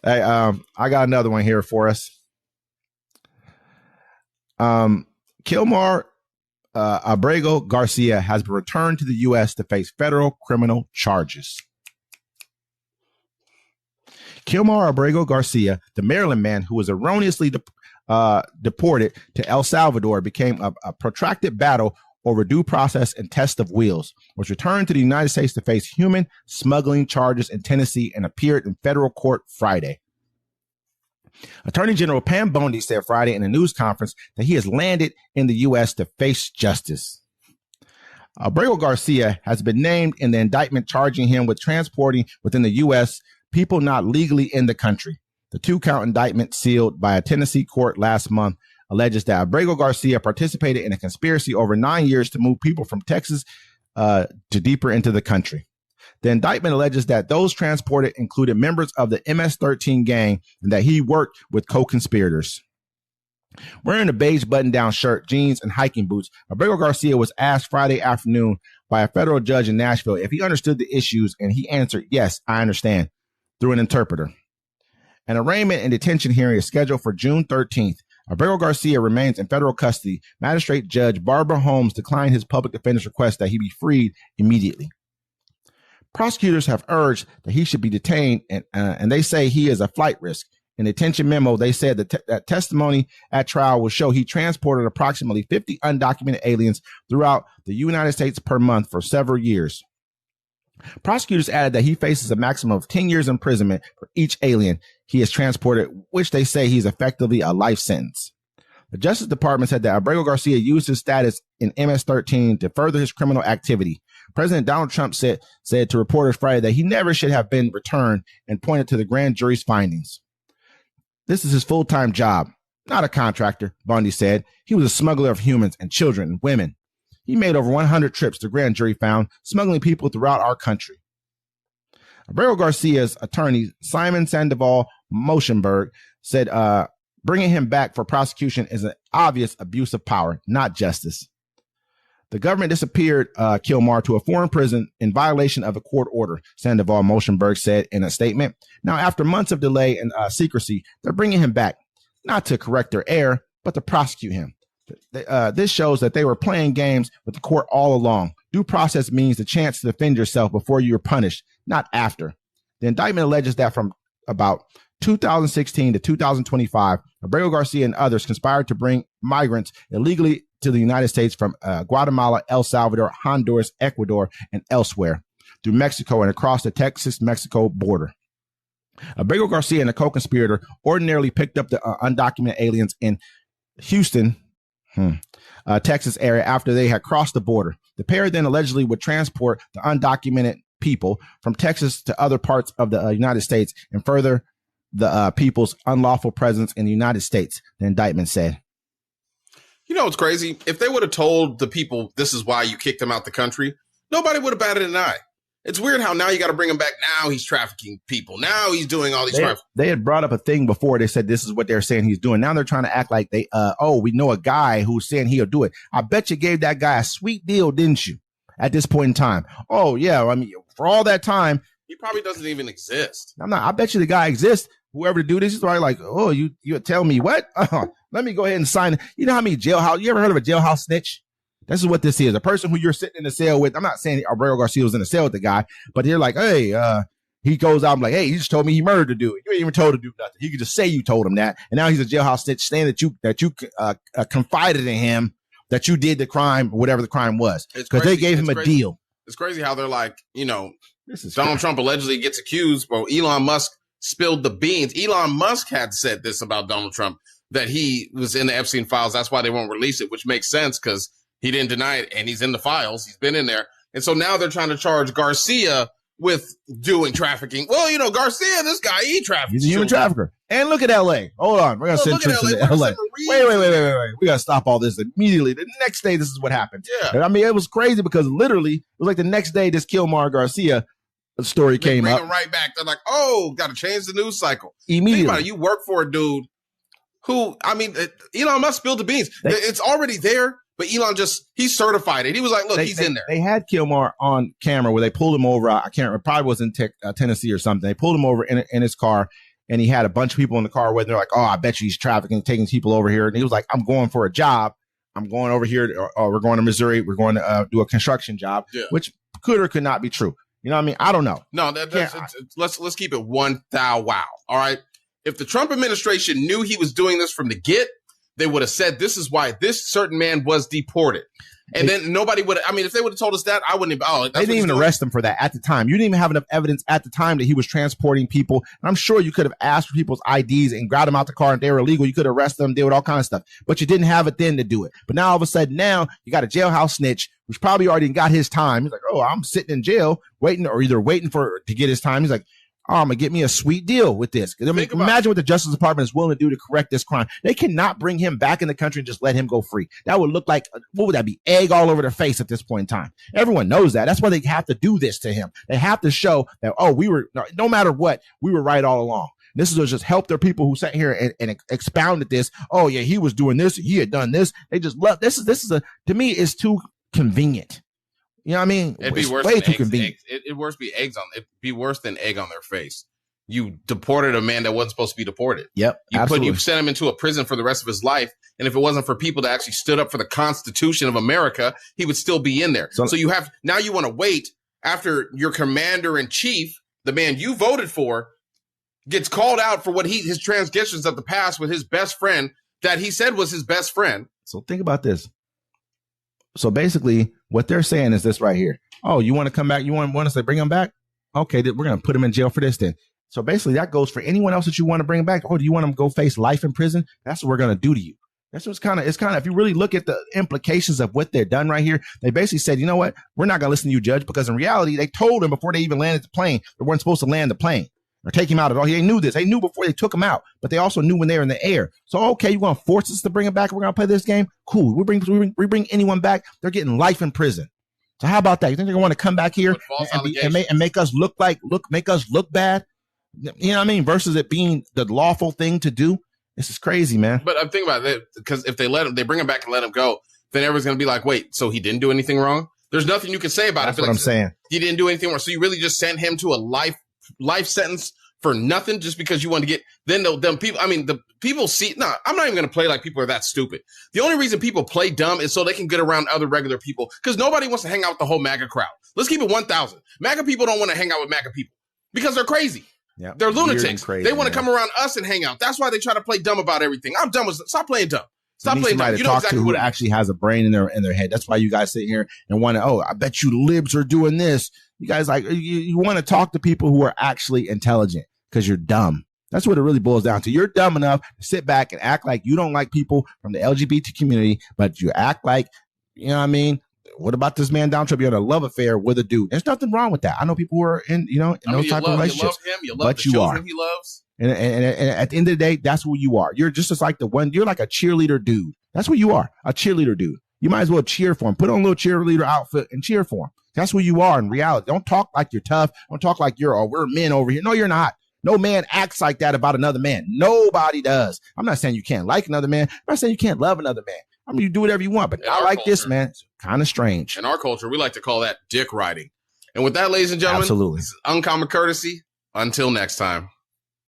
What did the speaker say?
Hey, I got another one here for us. Kilmar Abrego Garcia has been returned to the U.S. to face federal criminal charges. Kilmar Abrego Garcia, the Maryland man who was erroneously deported to El Salvador, became a protracted battle over due process and test of wheels, was returned to the United States to face human smuggling charges in Tennessee and appeared in federal court Friday. Attorney General Pam Bondi said Friday in a news conference that he has landed in the U.S. to face justice. Abrego Garcia has been named in the indictment charging him with transporting within the U.S. people not legally in the country. The two-count indictment sealed by a Tennessee court last month alleges that Abrego Garcia participated in a conspiracy over 9 years to move people from Texas to deeper into the country. The indictment alleges that those transported included members of the MS-13 gang and that he worked with co-conspirators. Wearing a beige button-down shirt, jeans, and hiking boots, Abrego Garcia was asked Friday afternoon by a federal judge in Nashville if he understood the issues, and he answered, "Yes, I understand," through an interpreter. An arraignment and detention hearing is scheduled for June 13th. Abrego Garcia remains in federal custody. Magistrate Judge Barbara Holmes declined his public defender's request that he be freed immediately. Prosecutors have urged that he should be detained, and they say he is a flight risk. In the detention memo, they said that testimony at trial will show he transported approximately 50 undocumented aliens throughout the United States per month for several years. Prosecutors added that he faces a maximum of 10 years imprisonment for each alien he has transported, which they say he's effectively a life sentence. The Justice Department said that Abrego Garcia used his status in MS-13 to further his criminal activity. President Donald Trump said to reporters Friday that he never should have been returned and pointed to the grand jury's findings. "This is his full-time job, not a contractor," Bondi said. "He was a smuggler of humans and children and women. He made over 100 trips, the grand jury found, smuggling people throughout our country." Abrego Garcia's attorney, Simon Sandoval Moshenberg, said bringing him back for prosecution is an obvious abuse of power, not justice. The government disappeared Kilmar to a foreign prison in violation of a court order, Sandoval Moshenberg said in a statement. Now, after months of delay and secrecy, they're bringing him back, not to correct their error, but to prosecute him. This shows that they were playing games with the court all along. Due process means the chance to defend yourself before you are punished, not after. The indictment alleges that from about 2016 to 2025, Abrego Garcia and others conspired to bring migrants illegally to the United States from Guatemala, El Salvador, Honduras, Ecuador, and elsewhere, through Mexico and across the Texas-Mexico border. Abrego Garcia and a co-conspirator ordinarily picked up the undocumented aliens in Houston, Texas area after they had crossed the border. The pair then allegedly would transport the undocumented people from Texas to other parts of the United States and further the people's unlawful presence in the United States, the indictment said. You know what's crazy? If they would have told the people this is why you kicked him out the country, nobody would have batted an eye. It's weird how now you got to bring him back. Now he's trafficking people. Now he's doing all these crimes. They had brought up a thing before. They said this is what they're saying he's doing. Now they're trying to act like we know a guy who's saying he'll do it. I bet you gave that guy a sweet deal, didn't you? At this point in time. Oh, yeah. I mean, for all that time. He probably doesn't even exist. I bet you the guy exists. Whoever to do this is probably like, oh, you tell me what? Let me go ahead and sign it. You know how many jailhouse? You ever heard of a jailhouse snitch? This is what this is. A person who you're sitting in the cell with. I'm not saying Abrego Garcia was in the cell with the guy, but they're like, hey, he goes out and like, hey, he just told me he murdered the dude. You ain't even told to do nothing. He could just say you told him that. And now he's a jailhouse snitch saying that you confided in him that you did the crime, whatever the crime was. Because they gave him a deal. It's crazy how they're like, Donald Trump allegedly gets accused. Well, Elon Musk spilled the beans. Elon Musk had said this about Donald Trump, that he was in the Epstein files. That's why they won't release it, which makes sense because he didn't deny it, and he's in the files. He's been in there. And so now they're trying to charge Garcia with doing trafficking. Well, Garcia, this guy, he traffics. He's a human trafficker. And look at L.A. Hold on. We're going to send troops to L.A. Wait. We got to stop all this immediately. The next day, this is what happened. Yeah. I mean, it was crazy because literally, it was like the next day, this Kilmar Garcia story came up. Bring him right back. They're like, got to change the news cycle. Immediately. Think about it. You work for a dude who, Elon Musk spilled the beans. It's already there. But Elon he certified it. He was like, look, he's in there. They had Kilmar on camera where they pulled him over. I can't remember. Probably was in Tennessee or something. They pulled him over in his car. and he had a bunch of people in the car with him. They're like, oh, I bet you he's trafficking, taking people over here. And he was like, I'm going for a job. I'm going over here. Or we're going to Missouri. We're going to do a construction job, which could or could not be true. You know what I mean? I don't know. No, let's keep it one thou wow. All right. If the Trump administration knew he was doing this from the get, they would have said this is why this certain man was deported. And then nobody would. I mean, if they would have told us that, I wouldn't have. Oh, they didn't even arrest him for that at the time. You didn't even have enough evidence at the time that he was transporting people. And I'm sure you could have asked for people's IDs and got them out the car and they were illegal. You could arrest them, deal with all kinds of stuff. But you didn't have it then to do it. But now all of a sudden, now you got a jailhouse snitch who's probably already got his time. He's like, oh, I'm sitting in jail waiting, or either waiting to get his time. He's like, oh, I'm going to get me a sweet deal with this. I mean, imagine what the Justice Department is willing to do to correct this crime. They cannot bring him back in the country and just let him go free. That would look like, what would that be? Egg all over their face at this point in time. Everyone knows that. That's why they have to do this to him. They have to show that, oh, no matter what, we were right all along. This is just help their people who sat here and expounded this. Oh, yeah, he was doing this. He had done this. They just love this. To me, it's too convenient. You know what I mean? It'd be worse. Way too convenient. It'd be worse than egg on their face. You deported a man that wasn't supposed to be deported. Yep. You sent him into a prison for the rest of his life. And if it wasn't for people that actually stood up for the Constitution of America, he would still be in there. So you want to wait after your commander in chief, the man you voted for, gets called out for what his transgressions of the past with his best friend that he said was his best friend. So think about this. So basically, what they're saying is this right here. Oh, you want to come back? You want us to bring him back? Okay, we're going to put him in jail for this then. So basically, that goes for anyone else that you want to bring back. Oh, do you want them to go face life in prison? That's what we're going to do to you. That's what's kind of, if you really look at the implications of what they're done right here, they basically said, you know what? We're not going to listen to you, judge, because in reality, they told him before they even landed the plane, they weren't supposed to land the plane or take him out at all. They knew this. They knew before they took him out, but they also knew when they were in the air. So, okay, you want to force us to bring him back? We're going to play this game? Cool. We bring anyone back. They're getting life in prison. So how about that? You think they're going to want to come back here and make us look bad? You know what I mean? Versus it being the lawful thing to do. This is crazy, man. But I'm thinking about it, because if they bring him back and let him go, then everyone's going to be like, wait, so he didn't do anything wrong? There's nothing you can say about it. That's what I'm saying. He didn't do anything wrong. So you really just sent him to a life sentence for nothing just because you want to get, then people, I mean, the people see, I'm not even going to play like people are that stupid. The only reason people play dumb is so they can get around other regular people, because nobody wants to hang out with the whole MAGA crowd. Let's keep it 1,000. MAGA people don't want to hang out with MAGA people because they're crazy. Yep. They're lunatics. Crazy, they want to come around us and hang out. That's why they try to play dumb about everything. I'm dumb. Stop playing dumb. Stop playing dumb. You know exactly who actually has a brain in their head. That's why you guys sit here and want to, I bet you libs are doing this. You guys you want to talk to people who are actually intelligent, because you're dumb. That's what it really boils down to. You're dumb enough to sit back and act like you don't like people from the LGBT community, but you act like, you know what I mean? What about this man Donald Trump? You had a love affair with a dude. There's nothing wrong with that. I know people who are in those type of relationships. You love him. You love the children he loves. And at the end of the day, that's who you are. You're just as like you're like a cheerleader dude. That's what you are, a cheerleader dude. You might as well cheer for him. Put on a little cheerleader outfit and cheer for him. That's who you are in reality. Don't talk like you're tough. Don't talk like we're men over here. No, you're not. No man acts like that about another man. Nobody does. I'm not saying you can't like another man. I'm not saying you can't love another man. I mean, you do whatever you want, but I like this, man. It's kind of strange. In our culture, we like to call that dick riding. And with that, ladies and gentlemen, absolutely, uncommon courtesy. Until next time.